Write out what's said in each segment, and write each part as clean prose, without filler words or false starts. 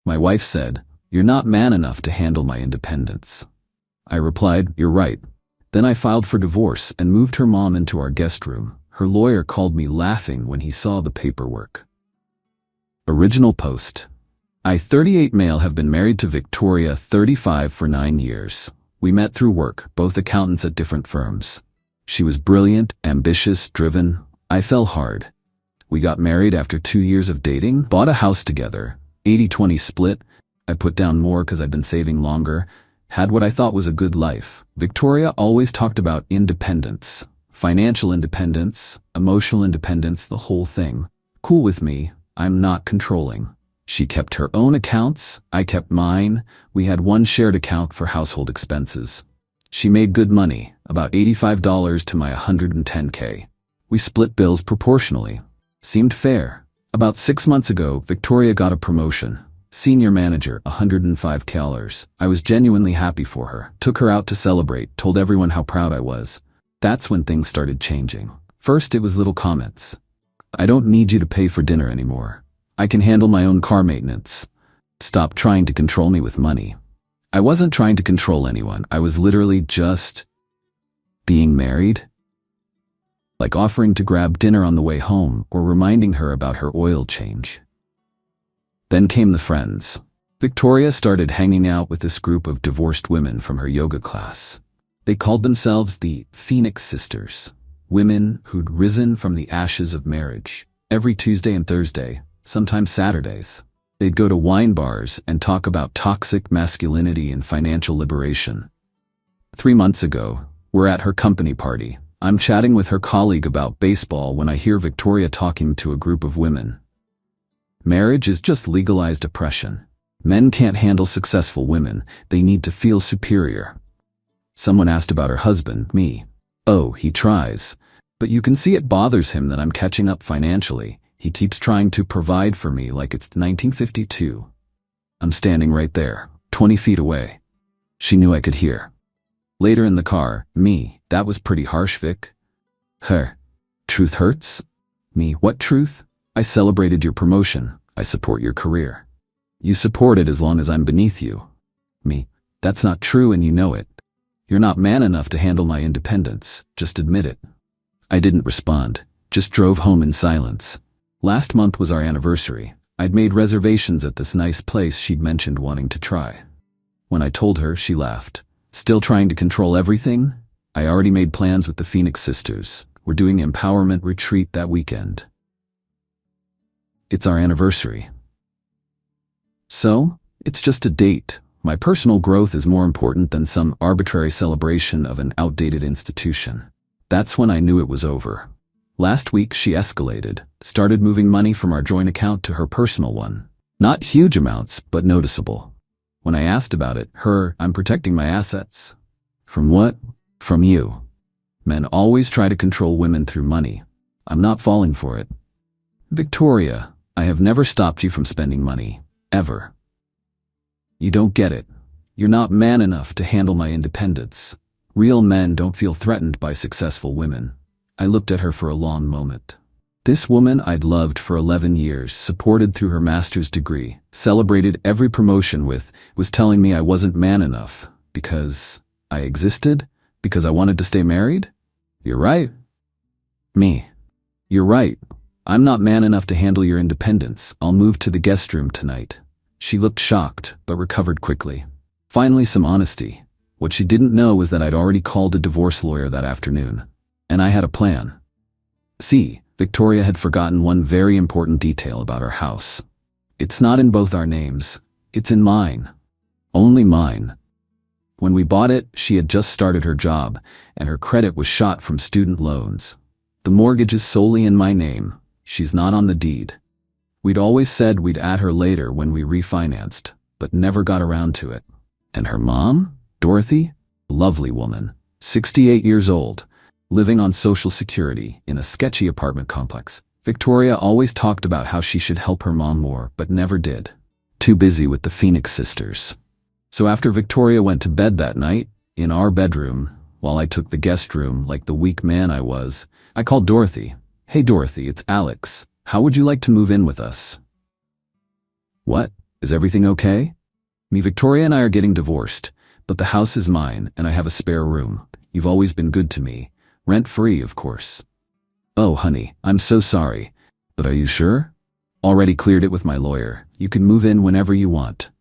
My wife said, "You're not man enough to handle my independence." I replied, "You're right." Then I filed for divorce and moved her mom into our guest room. Her lawyer called me laughing when he saw the paperwork. Original post. I, 38 male, have been married to Victoria, 35, for 9 years. We met through work, both accountants at different firms. She was brilliant, ambitious, driven. I fell hard. We got married after 2 years of dating, bought a house together, 80-20 split. I put down more because I'd been saving longer, had what I thought was a good life. Victoria always talked about independence, financial independence, emotional independence, the whole thing. Cool with me, I'm not controlling. She kept her own accounts, I kept mine. We had one shared account for household expenses. She made good money, about $85 to my $110K. We split bills proportionally. Seemed fair. About 6 months ago, Victoria got a promotion. Senior manager, $105K. I was genuinely happy for her. Took her out to celebrate, told everyone how proud I was. That's when things started changing. First, it was little comments. "I don't need you to pay for dinner anymore. I can handle my own car maintenance. Stop trying to control me with money." I wasn't trying to control anyone. I was literally just being married. Like offering to grab dinner on the way home or reminding her about her oil change. Then came the friends. Victoria started hanging out with this group of divorced women from her yoga class. They called themselves the Phoenix Sisters, women who'd risen from the ashes of marriage. Every Tuesday and Thursday, sometimes Saturdays, they'd go to wine bars and talk about toxic masculinity and financial liberation. 3 months ago, we're at her company party. I'm chatting with her colleague about baseball when I hear Victoria talking to a group of women. Marriage is just legalized oppression. Men can't handle successful women. They need to feel superior. Someone asked about her husband, me. "Oh, he tries. But you can see it bothers him that I'm catching up financially. He keeps trying to provide for me like it's 1952. I'm standing right there, 20 feet away. She knew I could hear. Later in the car, me, "That was pretty harsh, Vic." Her, "Truth hurts?" Me, "What truth?" "I celebrated your promotion. I support your career." "You support it as long as I'm beneath you." Me, "That's not true and you know it. You're not man enough to handle my independence. Just admit it." I didn't respond, just drove home in silence. Last month was our anniversary. I'd made reservations at this nice place she'd mentioned wanting to try. When I told her, she laughed. "Still trying to control everything?" I already made plans with the Phoenix Sisters. We're doing an empowerment retreat that weekend. It's our anniversary. So, it's just a date. My personal growth is more important than some arbitrary celebration of an outdated institution. That's when I knew it was over. Last week she escalated, started moving money from our joint account to her personal one. Not huge amounts, but noticeable. When I asked about it, "I'm protecting my assets." "From what?" "From you. Men always try to control women through money. I'm not falling for it." "Victoria, I have never stopped you from spending money. Ever. You don't get it. You're not man enough to handle my independence. Real men don't feel threatened by successful women." I looked at her for a long moment. This woman I'd loved for 11 years, supported through her master's degree, celebrated every promotion with, was telling me I wasn't man enough because I existed, because I wanted to stay married? "You're right." Me, "You're right. I'm not man enough to handle your independence. I'll move to the guest room tonight." She looked shocked, but recovered quickly. Finally, some honesty. What she didn't know was that I'd already called a divorce lawyer that afternoon. And I had a plan. See, Victoria had forgotten one very important detail about our house. It's not in both our names. It's in mine. Only mine. When we bought it, she had just started her job, and her credit was shot from student loans. The mortgage is solely in my name. She's not on the deed. We'd always said we'd add her later when we refinanced, but never got around to it. And her mom, Dorothy, lovely woman, 68 years old, living on Social Security in a sketchy apartment complex. Victoria always talked about how she should help her mom more, but never did. Too busy with the Phoenix Sisters. So after Victoria went to bed that night, in our bedroom, while I took the guest room like the weak man I was, I called Dorothy. "Hey Dorothy, it's Alex. How would you like to move in with us?" "What? Is everything okay? Me, Victoria and I are getting divorced, but the house is mine and I have a spare room. You've always been good to me. Rent-free, of course. Oh, honey, I'm so sorry. But are you sure? Already cleared it with my lawyer. You can move in whenever you want.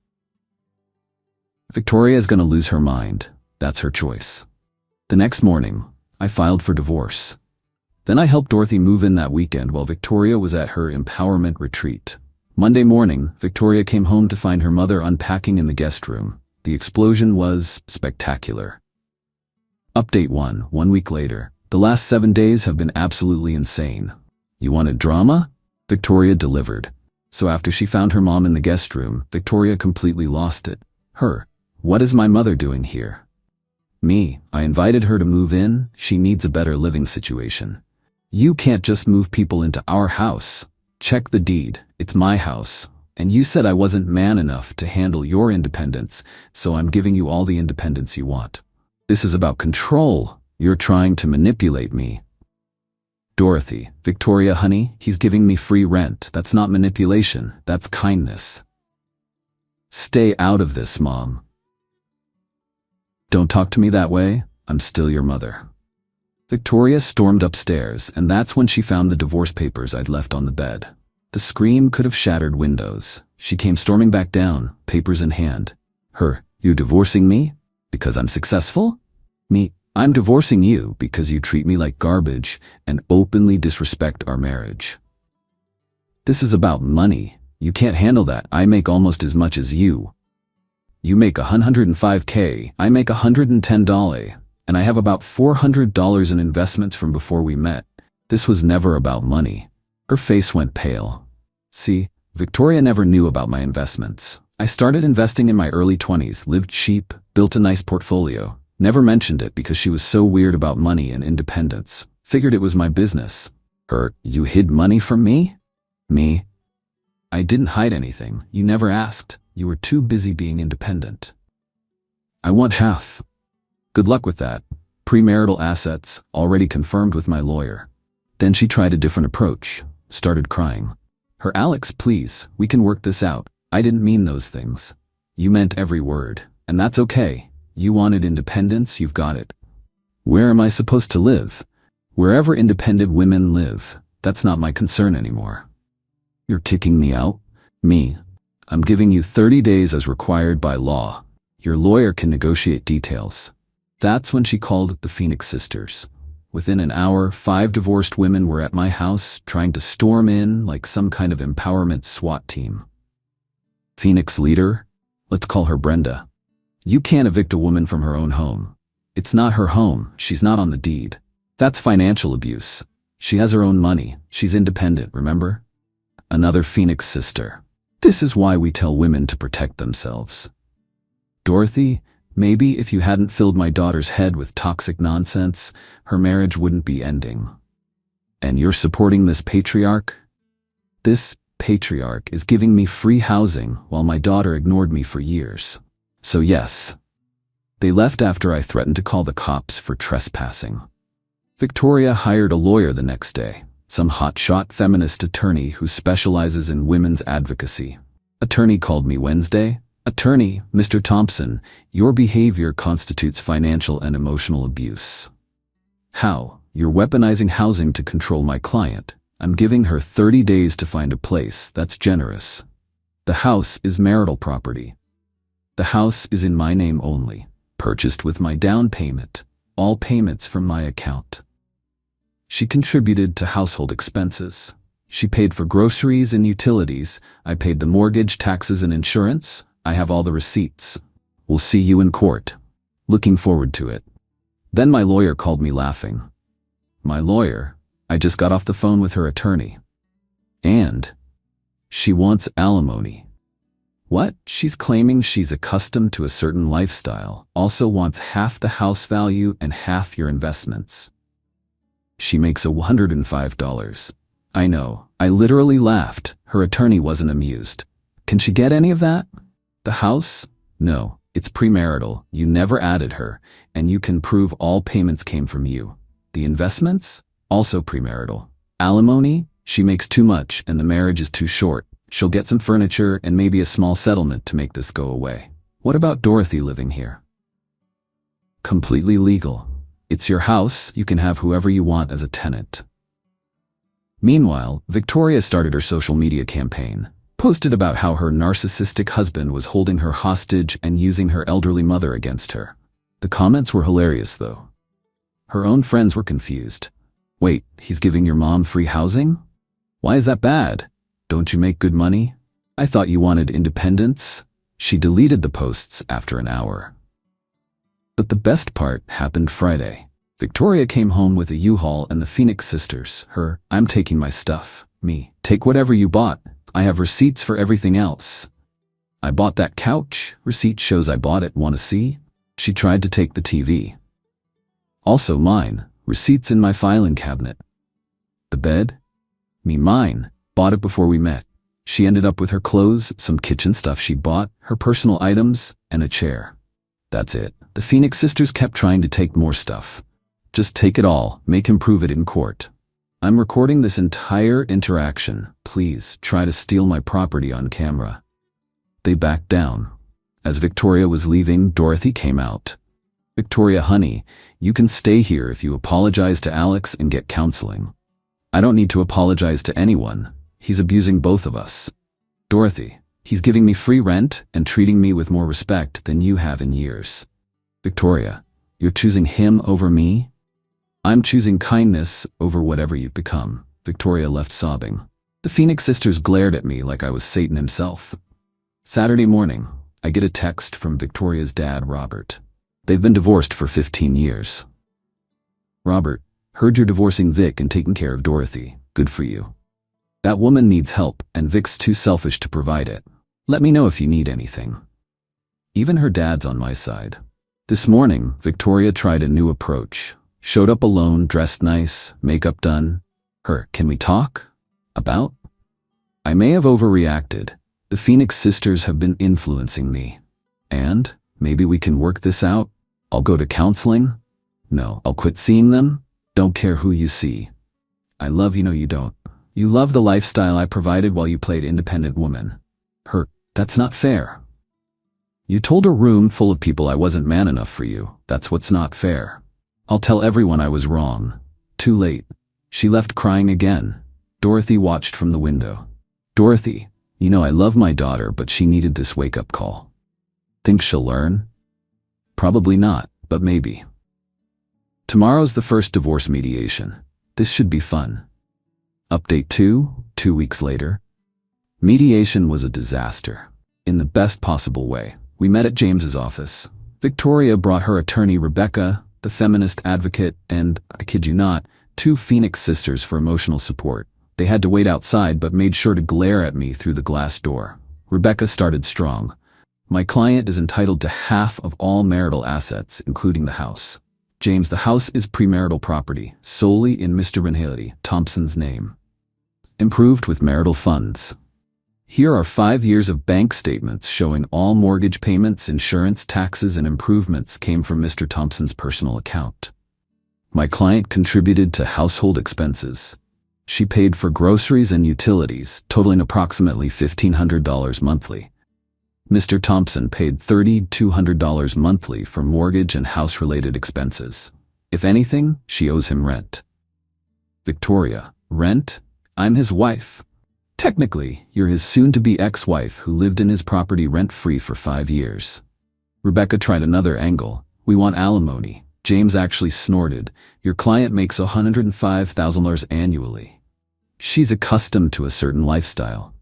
Victoria is going to lose her mind. That's her choice. The next morning, I filed for divorce. Then I helped Dorothy move in that weekend while Victoria was at her empowerment retreat. Monday morning, Victoria came home to find her mother unpacking in the guest room. The explosion was spectacular. Update 1, 1 week later. The last 7 days have been absolutely insane. You wanted drama? Victoria delivered. So after she found her mom in the guest room, Victoria completely lost it. What is my mother doing here? Me, I invited her to move in. She needs a better living situation. You can't just move people into our house. Check the deed. It's my house. And you said I wasn't man enough to handle your independence, so I'm giving you all the independence you want. This is about control. You're trying to manipulate me. Dorothy, Victoria, honey, he's giving me free rent. That's not manipulation. That's kindness. Stay out of this, Mom. Don't talk to me that way. I'm still your mother. Victoria stormed upstairs, and that's when she found the divorce papers I'd left on the bed. The scream could have shattered windows. She came storming back down, papers in hand. You divorcing me? Because I'm successful? Me, I'm divorcing you because you treat me like garbage and openly disrespect our marriage. This is about money. You can't handle that. I make almost as much as you. You make $105K, I make $110, and I have about $400 in investments from before we met. This was never about money. Her face went pale. See, Victoria never knew about my investments. I started investing in my early 20s, lived cheap, built a nice portfolio. Never mentioned it because she was so weird about money and independence. Figured it was my business. You hid money from me? Me? I didn't hide anything. You never asked. You were too busy being independent. I want half. Good luck with that. Premarital assets, already confirmed with my lawyer. Then she tried a different approach. Started crying. Alex, please, we can work this out. I didn't mean those things. You meant every word. And that's okay. You wanted independence, you've got it. Where am I supposed to live? Wherever independent women live. That's not my concern anymore. You're kicking me out? Me. I'm giving you 30 days as required by law. Your lawyer can negotiate details. That's when she called the Phoenix sisters. Within an hour, 5 divorced women were at my house, trying to storm in like some kind of empowerment SWAT team. Phoenix leader? Let's call her Brenda. You can't evict a woman from her own home. It's not her home. She's not on the deed. That's financial abuse. She has her own money. She's independent, remember? Another Phoenix sister. This is why we tell women to protect themselves. Dorothy, maybe if you hadn't filled my daughter's head with toxic nonsense, her marriage wouldn't be ending. And you're supporting this patriarch? This patriarch is giving me free housing while my daughter ignored me for years. So yes. They left after I threatened to call the cops for trespassing. Victoria hired a lawyer the next day. Some hotshot feminist attorney who specializes in women's advocacy. Attorney called me Wednesday. Attorney, Mr. Thompson, your behavior constitutes financial and emotional abuse. How? You're weaponizing housing to control my client. I'm giving her 30 days to find a place. That's generous. The house is marital property. The house is in my name only. Purchased with my down payment. All payments from my account. She contributed to household expenses. She paid for groceries and utilities. I paid the mortgage, taxes, and insurance. I have all the receipts. We'll see you in court. Looking forward to it. Then my lawyer called me laughing. My lawyer? I just got off the phone with her attorney. And she wants alimony. What? She's claiming she's accustomed to a certain lifestyle, also wants half the house value and half your investments. She makes $105. I know. I literally laughed. Her attorney wasn't amused. Can she get any of that? The house? No. It's premarital. You never added her, and you can prove all payments came from you. The investments? Also premarital. Alimony? She makes too much and the marriage is too short. She'll get some furniture and maybe a small settlement to make this go away. What about Dorothy living here? Completely legal. It's your house, you can have whoever you want as a tenant. Meanwhile, Victoria started her social media campaign, posted about how her narcissistic husband was holding her hostage and using her elderly mother against her. The comments were hilarious, though. Her own friends were confused. Wait, he's giving your mom free housing? Why is that bad? Don't you make good money? I thought you wanted independence. She deleted the posts after an hour. But the best part happened Friday. Victoria came home with a U-Haul and the Phoenix sisters. Her, I'm taking my stuff. Me, take whatever you bought. I have receipts for everything else. I bought that couch. Receipt shows I bought it. Wanna see? She tried to take the TV. Also mine. Receipts in my filing cabinet. The bed? Me, mine. Bought it before we met. She ended up with her clothes, some kitchen stuff she bought, her personal items, and a chair. That's it. The Phoenix sisters kept trying to take more stuff. Just take it all, make him prove it in court. I'm recording this entire interaction. Please, try to steal my property on camera. They backed down. As Victoria was leaving, Dorothy came out. Victoria, honey, you can stay here if you apologize to Alex and get counseling. I don't need to apologize to anyone. He's abusing both of us. Dorothy, he's giving me free rent and treating me with more respect than you have in years. Victoria, you're choosing him over me? I'm choosing kindness over whatever you've become. Victoria left sobbing. The Phoenix sisters glared at me like I was Satan himself. Saturday morning, I get a text from Victoria's dad, Robert. They've been divorced for 15 years. Robert, heard you're divorcing Vic and taking care of Dorothy. Good for you. That woman needs help, and Vic's too selfish to provide it. Let me know if you need anything. Even her dad's on my side. This morning, Victoria tried a new approach. Showed up alone, dressed nice, makeup done. Her, can we talk? About? I may have overreacted. The Phoenix sisters have been influencing me. And, maybe we can work this out? I'll go to counseling? No, I'll quit seeing them? Don't care who you see. I love you, no you don't. You love the lifestyle I provided while you played independent woman. Her, that's not fair. You told a room full of people I wasn't man enough for you. That's what's not fair. I'll tell everyone I was wrong. Too late. She left crying again. Dorothy watched from the window. Dorothy, you know I love my daughter, but she needed this wake-up call. Think she'll learn? Probably not, but maybe. Tomorrow's the first divorce mediation. This should be fun. Update 2 weeks later. Mediation was a disaster. In the best possible way. We met at James's office. Victoria brought her attorney Rebecca, the feminist advocate, and, I kid you not, 2 Phoenix sisters for emotional support. They had to wait outside but made sure to glare at me through the glass door. Rebecca started strong. My client is entitled to half of all marital assets, including the house. James, the house is premarital property, solely in Mr. Renhaley Thompson's name. Improved with marital funds. Here are 5 years of bank statements showing all mortgage payments, insurance, taxes, and improvements came from Mr. Thompson's personal account. My client contributed to household expenses. She paid for groceries and utilities, totaling approximately $1,500 monthly. Mr. Thompson paid $3,200 monthly for mortgage and house-related expenses. If anything, she owes him rent. Victoria, rent? I'm his wife. Technically, you're his soon-to-be ex-wife who lived in his property rent-free for 5 years. Rebecca tried another angle. We want alimony. James actually snorted. Your client makes $105,000 annually. She's accustomed to a certain lifestyle.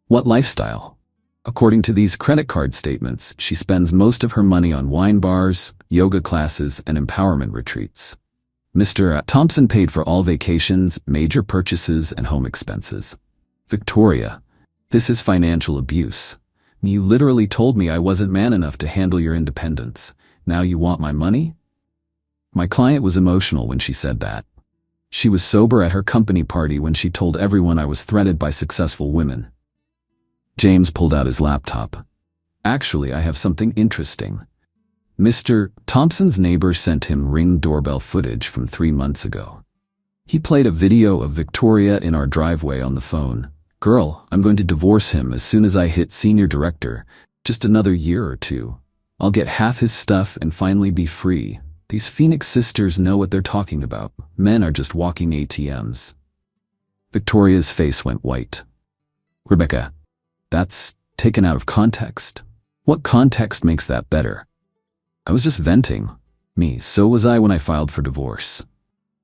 What lifestyle? According to these credit card statements, she spends most of her money on wine bars, yoga classes, and empowerment retreats. Mr. Thompson paid for all vacations, major purchases, and home expenses. Victoria, this is financial abuse. You literally told me I wasn't man enough to handle your independence. Now you want my money? My client was emotional when she said that. She was sober at her company party when she told everyone I was threatened by successful women. James pulled out his laptop. Actually, I have something interesting. Mr. Thompson's neighbor sent him Ring doorbell footage from 3 months ago. He played a video of Victoria in our driveway on the phone. Girl, I'm going to divorce him as soon as I hit senior director. Just another year or two. I'll get half his stuff and finally be free. These Phoenix sisters know what they're talking about. Men are just walking ATMs. Victoria's face went white. Rebecca, that's taken out of context. What context makes that better? I was just venting. So was I when I filed for divorce.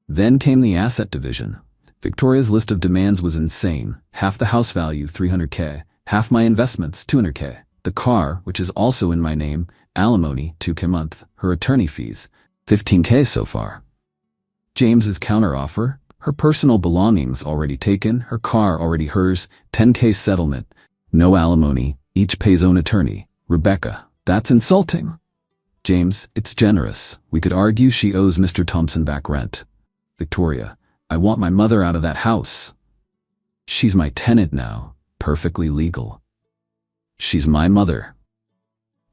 Then came the asset division. Victoria's list of demands was insane. Half the house value, $300K. Half my investments, $200K. The car, which is also in my name, alimony, $2K a month. Her attorney fees, $15K so far. James's counteroffer, her personal belongings already taken, her car already hers, $10K settlement, no alimony, each pays own attorney. Rebecca, that's insulting. James, it's generous. We could argue she owes Mr. Thompson back rent. Victoria, I want my mother out of that house. She's my tenant now, perfectly legal. She's my mother,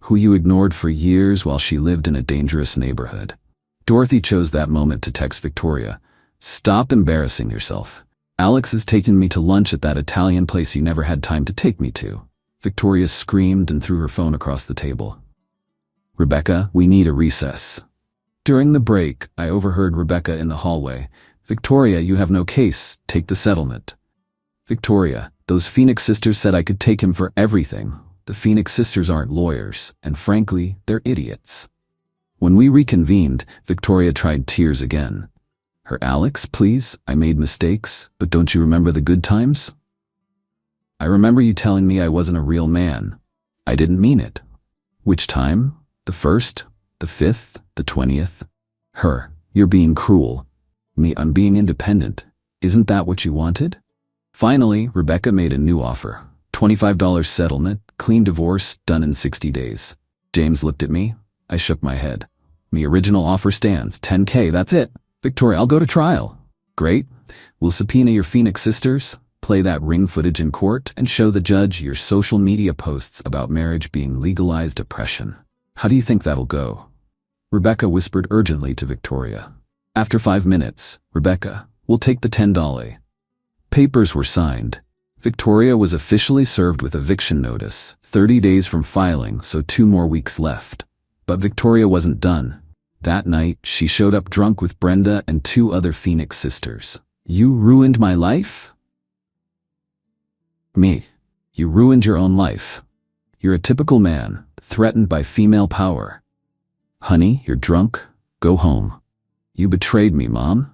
who you ignored for years while she lived in a dangerous neighborhood. Dorothy chose that moment to text Victoria, stop embarrassing yourself. Alex has taken me to lunch at that Italian place you never had time to take me to. Victoria screamed and threw her phone across the table. Rebecca, we need a recess. During the break, I overheard Rebecca in the hallway. Victoria, you have no case. Take the settlement. Victoria, those Phoenix sisters said I could take him for everything. The Phoenix sisters aren't lawyers, and frankly, they're idiots. When we reconvened, Victoria tried tears again. Her Alex, please, I made mistakes, but don't you remember the good times? I remember you telling me I wasn't a real man. I didn't mean it. Which time? The 1st? The 5th? The 20th? Her, you're being cruel. Me, I'm being independent. Isn't that what you wanted? Finally, Rebecca made a new offer. $25 settlement, clean divorce, done in 60 days. James looked at me. I shook my head. Me original offer stands, $10K, that's it. Victoria, I'll go to trial. Great. We'll subpoena your Phoenix sisters, play that ring footage in court, and show the judge your social media posts about marriage being legalized oppression. How do you think that'll go? Rebecca whispered urgently to Victoria. After 5 minutes, Rebecca, we'll take the $10. Papers were signed. Victoria was officially served with eviction notice, 30 days from filing, so 2 more weeks left. But Victoria wasn't done. That night, she showed up drunk with Brenda and 2 other Phoenix sisters. You ruined my life? Me. You ruined your own life. You're a typical man, threatened by female power. Honey, you're drunk. Go home. You betrayed me, Mom.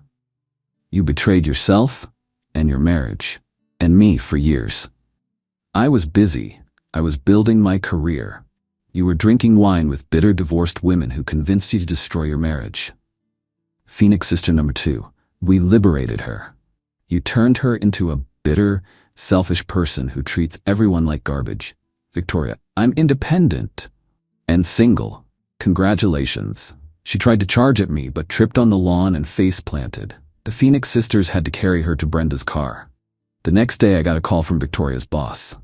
You betrayed yourself and your marriage. And me for years. I was busy. I was building my career. You were drinking wine with bitter divorced women who convinced you to destroy your marriage. Phoenix sister number 2, we liberated her. You turned her into a bitter, selfish person who treats everyone like garbage. Victoria, I'm independent and single. Congratulations. She tried to charge at me but tripped on the lawn and face planted. The Phoenix sisters had to carry her to Brenda's car. The next day I got a call from Victoria's boss.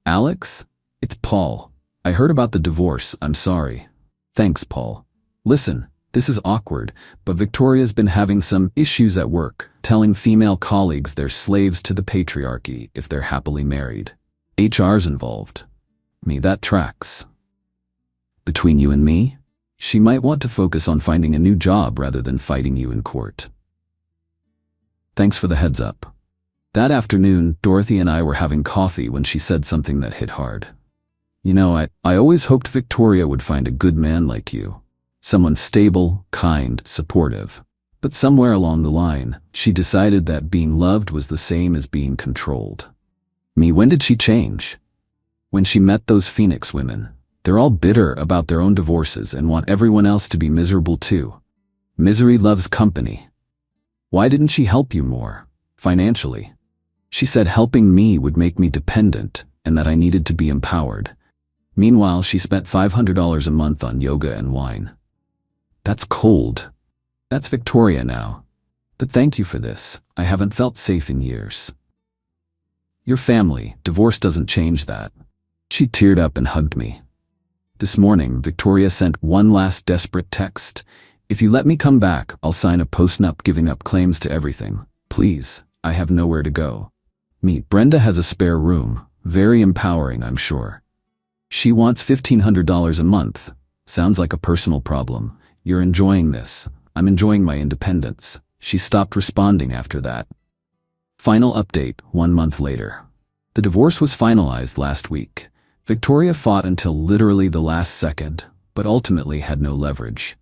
Alex, it's Paul. I heard about the divorce, I'm sorry. Thanks, Paul. Listen, this is awkward, but Victoria's been having some issues at work, telling female colleagues they're slaves to the patriarchy if they're happily married. HR's involved. That tracks. Between you and me, she might want to focus on finding a new job rather than fighting you in court. Thanks for the heads up. That afternoon, Dorothy and I were having coffee when she said something that hit hard. You know, I always hoped Victoria would find a good man like you. Someone stable, kind, supportive. But somewhere along the line, she decided that being loved was the same as being controlled. When did she change? When she met those Phoenix women. They're all bitter about their own divorces and want everyone else to be miserable too. Misery loves company. Why didn't she help you more, financially? She said helping me would make me dependent and that I needed to be empowered. Meanwhile, she spent $500 a month on yoga and wine. That's cold. That's Victoria now. But thank you for this. I haven't felt safe in years. Your family, divorce doesn't change that. She teared up and hugged me. This morning, Victoria sent one last desperate text. If you let me come back, I'll sign a post-nup giving up claims to everything. Please, I have nowhere to go. Meet Brenda has a spare room. Very empowering, I'm sure. She wants $1,500 a month. Sounds like a personal problem. You're enjoying this. I'm enjoying my independence. She stopped responding after that. Final update, 1 month later. The divorce was finalized last week. Victoria fought until literally the last second, but ultimately had no leverage.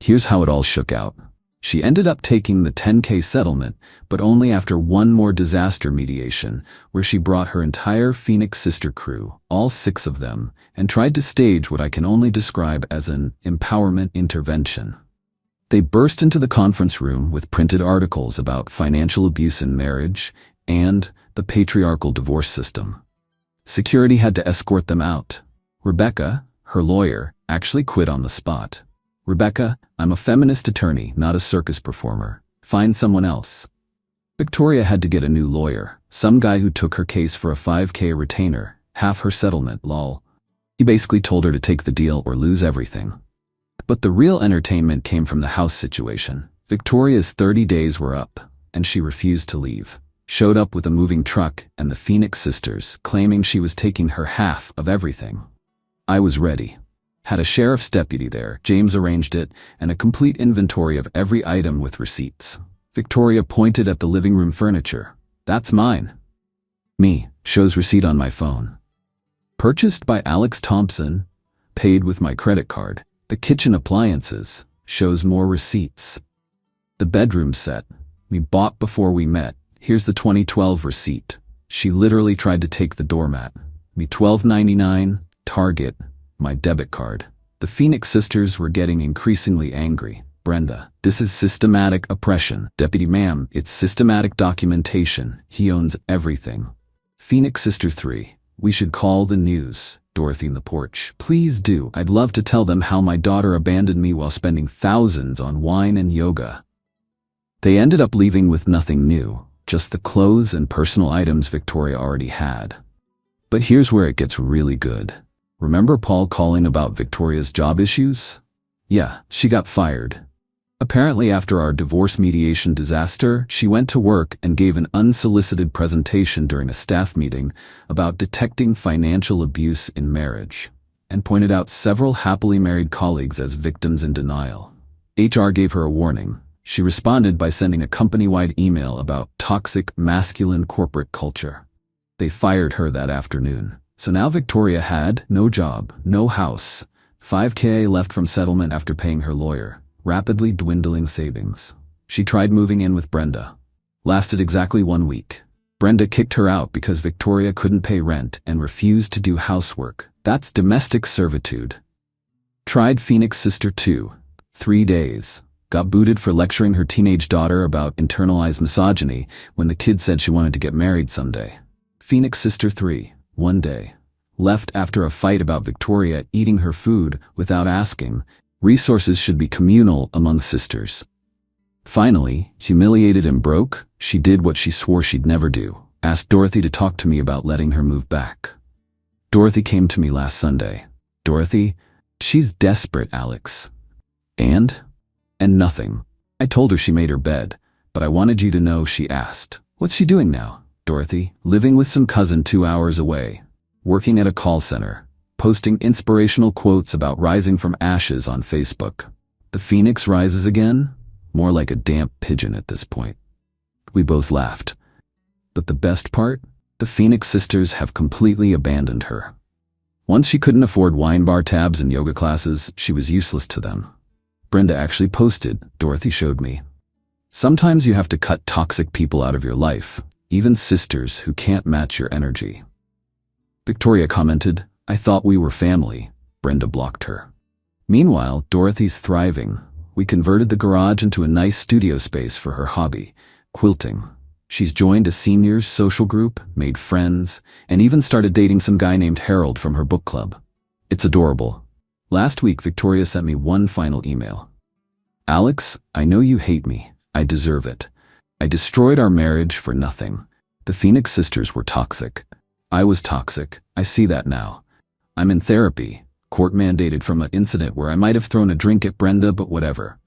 Here's how it all shook out. She ended up taking the $10,000 settlement, but only after one more disaster mediation, where she brought her entire Phoenix sister crew, all 6 of them, and tried to stage what I can only describe as an empowerment intervention. They burst into the conference room with printed articles about financial abuse in marriage and the patriarchal divorce system. Security had to escort them out. Rebecca, her lawyer, actually quit on the spot. Rebecca, I'm a feminist attorney, not a circus performer. Find someone else. Victoria had to get a new lawyer, some guy who took her case for a $5,000 retainer, half her settlement, lol. He basically told her to take the deal or lose everything. But the real entertainment came from the house situation. Victoria's 30 days were up, and she refused to leave. Showed up with a moving truck and the Phoenix sisters, claiming she was taking her half of everything. I was ready. Had a sheriff's deputy there, James arranged it, and a complete inventory of every item with receipts. Victoria pointed at the living room furniture. That's mine. Me, shows receipt on my phone. Purchased by Alex Thompson, paid with my credit card. The kitchen appliances, shows more receipts. The bedroom set, we bought before we met. Here's the 2012 receipt. She literally tried to take the doormat. Me $12.99, Target, my debit card. The Phoenix sisters were getting increasingly angry. Brenda, this is systematic oppression. Deputy ma'am, it's systematic documentation. He owns everything. Phoenix sister 3, we should call the news. Dorothy in the porch. Please do. I'd love to tell them how my daughter abandoned me while spending thousands on wine and yoga. They ended up leaving with nothing new, just the clothes and personal items Victoria already had. But here's where it gets really good. Remember Paul calling about Victoria's job issues? Yeah, she got fired. Apparently after our divorce mediation disaster, she went to work and gave an unsolicited presentation during a staff meeting about detecting financial abuse in marriage, and pointed out several happily married colleagues as victims in denial. HR gave her a warning. She responded by sending a company-wide email about toxic masculine corporate culture. They fired her that afternoon. So now Victoria had no job, no house, $5,000 left from settlement after paying her lawyer, rapidly dwindling savings. She tried moving in with Brenda. Lasted exactly 1 week. Brenda kicked her out because Victoria couldn't pay rent and refused to do housework. That's domestic servitude. Tried Phoenix sister 2, 3 days. Got booted for lecturing her teenage daughter about internalized misogyny when the kid said she wanted to get married someday. Phoenix sister 3. 1 day. Left after a fight about Victoria eating her food without asking. Resources should be communal among sisters. Finally, humiliated and broke, she did what she swore she'd never do. Asked Dorothy to talk to me about letting her move back. Dorothy came to me last Sunday. Dorothy, she's desperate, Alex. And nothing. I told her she made her bed, but I wanted you to know she asked. What's she doing now? Dorothy, living with some cousin 2 hours away, working at a call center, posting inspirational quotes about rising from ashes on Facebook. The phoenix rises again? More like a damp pigeon at this point. We both laughed. But the best part? The Phoenix sisters have completely abandoned her. Once she couldn't afford wine bar tabs and yoga classes, she was useless to them. Brenda actually posted, Dorothy showed me. Sometimes you have to cut toxic people out of your life. Even sisters who can't match your energy. Victoria commented, I thought we were family. Brenda blocked her. Meanwhile, Dorothy's thriving. We converted the garage into a nice studio space for her hobby, quilting. She's joined a seniors social group, made friends, and even started dating some guy named Harold from her book club. It's adorable. Last week, Victoria sent me one final email. Alex, I know you hate me. I deserve it. I destroyed our marriage for nothing. The Phoenix sisters were toxic. I was toxic. I see that now. I'm in therapy, court-mandated from an incident where I might have thrown a drink at Brenda, but whatever.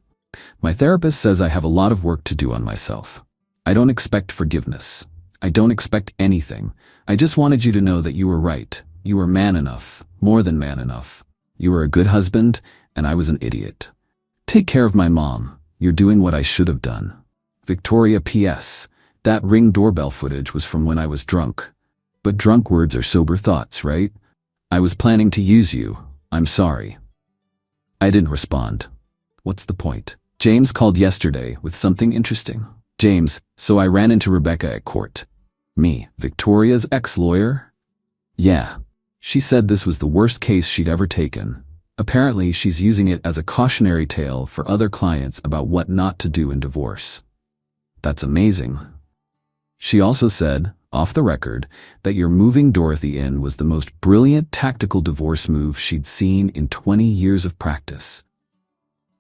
My therapist says I have a lot of work to do on myself. I don't expect forgiveness. I don't expect anything. I just wanted you to know that you were right. You were man enough, more than man enough. You were a good husband, and I was an idiot. Take care of my mom. You're doing what I should have done. Victoria P.S. That Ring doorbell footage was from when I was drunk. But drunk words are sober thoughts, right? I was planning to use you. I'm sorry. I didn't respond. What's the point? James called yesterday with something interesting. James, so I ran into Rebecca at court. Me, Victoria's ex-lawyer? Yeah. She said this was the worst case she'd ever taken. Apparently, she's using it as a cautionary tale for other clients about what not to do in divorce. That's amazing. She also said, off the record, that your moving Dorothy in was the most brilliant tactical divorce move she'd seen in 20 years of practice.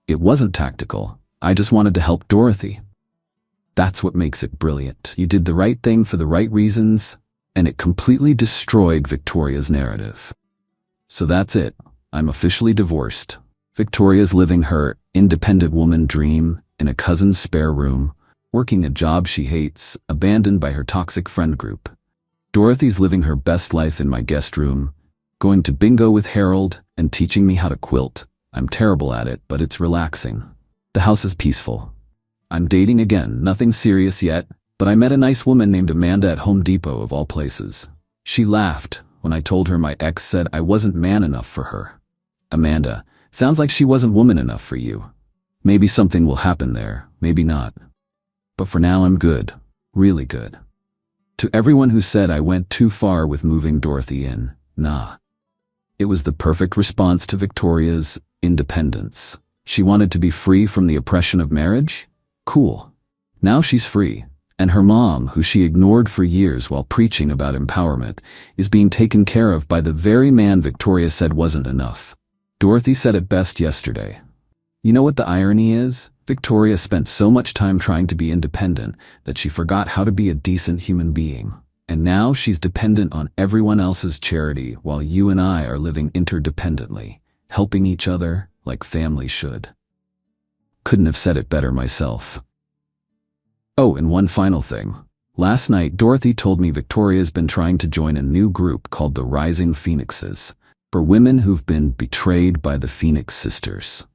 It wasn't tactical. I just wanted to help Dorothy. That's what makes it brilliant. You did the right thing for the right reasons, and it completely destroyed Victoria's narrative. So that's it. I'm officially divorced. Victoria's living her independent woman dream in a cousin's spare room, working a job she hates, abandoned by her toxic friend group. Dorothy's living her best life in my guest room, going to bingo with Harold and teaching me how to quilt. I'm terrible at it, but it's relaxing. The house is peaceful. I'm dating again, nothing serious yet, but I met a nice woman named Amanda at Home Depot of all places. She laughed when I told her my ex said I wasn't man enough for her. Amanda, sounds like she wasn't woman enough for you. Maybe something will happen there, maybe not. But for now I'm good, really good. To everyone who said I went too far with moving Dorothy in, nah. It was the perfect response to Victoria's independence. She wanted to be free from the oppression of marriage? Cool. Now she's free, and her mom, who she ignored for years while preaching about empowerment, is being taken care of by the very man Victoria said wasn't enough. Dorothy said it best yesterday. You know what the irony is? Victoria spent so much time trying to be independent that she forgot how to be a decent human being. And now she's dependent on everyone else's charity while you and I are living interdependently, helping each other like family should. Couldn't have said it better myself. Oh, and one final thing. Last night, Dorothy told me Victoria's been trying to join a new group called the Rising Phoenixes, for women who've been betrayed by the Phoenix Sisters.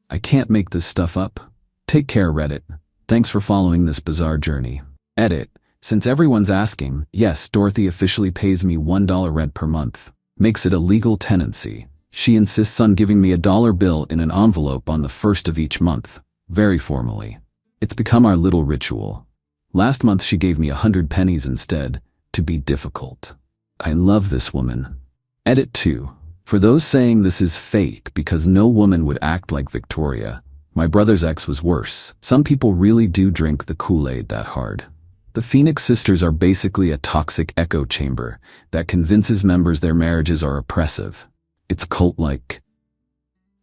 I can't make this stuff up. Take care, Reddit. Thanks for following this bizarre journey. Edit. Since everyone's asking, yes, Dorothy officially pays me $1 rent per month. Makes it a legal tenancy. She insists on giving me a dollar bill in an envelope on the first of each month. Very formally. It's become our little ritual. Last month she gave me 100 pennies instead, to be difficult. I love this woman. Edit 2. For those saying this is fake because no woman would act like Victoria, my brother's ex was worse. Some people really do drink the Kool-Aid that hard. The Phoenix Sisters are basically a toxic echo chamber that convinces members their marriages are oppressive. It's cult-like.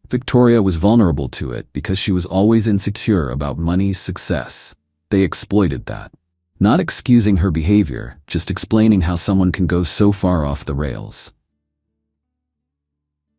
Victoria was vulnerable to it because she was always insecure about money's success. They exploited that. Not excusing her behavior, just explaining how someone can go so far off the rails.